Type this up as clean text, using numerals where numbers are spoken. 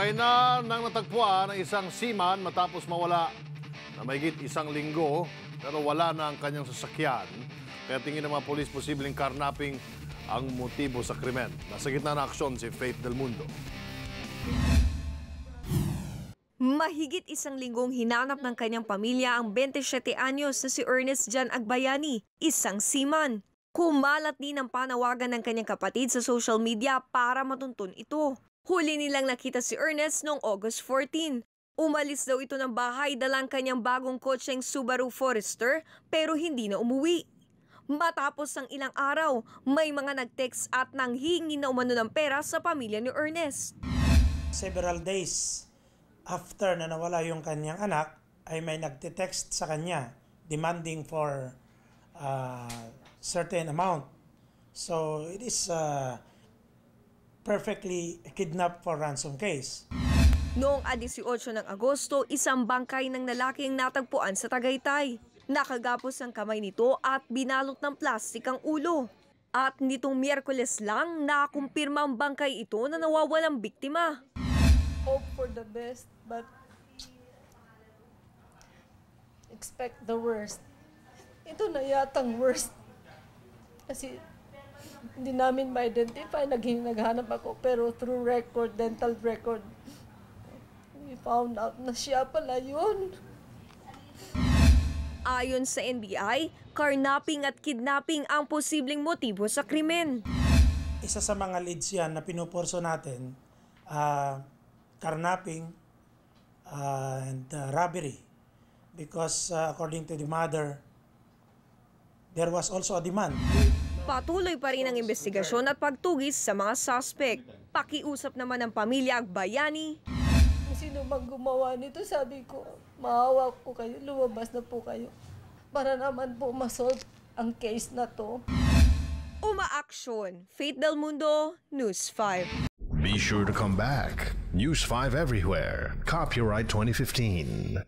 Kainan nang natagpuan ng isang seaman matapos mawala na mahigit isang linggo pero wala na ang kanyang sasakyan. Kaya tingin ng mga polis posibleng karnaping ang motibo sa krimen. Nasa gitna ng aksyon si Faith Del Mundo. Mahigit isang linggong hinanap ng kanyang pamilya ang 27 anyos na si Ernest Jan Agbayani, isang seaman. Kumalat din ang panawagan ng kanyang kapatid sa social media para matuntun ito. Huli nilang nakita si Ernest noong August 14. Umalis daw ito ng bahay dalang kanyang bagong kotseng Subaru Forester pero hindi na umuwi. Matapos ang ilang araw, may mga nag-text at nanghihingi na umano ng pera sa pamilya ni Ernest. Several days after na nawala yung kanyang anak, ay may nagte-text sa kanya demanding for certain amount. So it is perfectly kidnap for ransom case. Noong 18 ng Agosto, isang bangkay ng lalaking natagpuan sa Tagaytay. Nakagapos ang kamay nito at binalot ng plastik ang ulo. At nitong Miyerkules lang, nakumpirma ang bangkay ito na nawawalang biktima. Hope for the best, but expect the worst. Ito na yatang worst. Kasi hindi namin ma-identify, naghanap ako, pero through record, dental record, we found out na siya pala yun. Ayon sa NBI, karnaping at kidnapping ang posibleng motibo sa krimen. Isa sa mga leads yan na pinupurso natin, karnaping and robbery. Because according to the mother, there was also a demand. Patuloy pa rin ang investigasyon at pagtugis sa mga suspect. Pakiusap naman ng pamilya Agbayani. Kung sino mang gumawa nito, sabi ko, maawa po kayo, lumabas na po kayo. Para naman po masolve ang case na to. Umaaksyon. Faith Del Mundo, News 5. Be sure to come back. News 5 everywhere. Copyright 2015.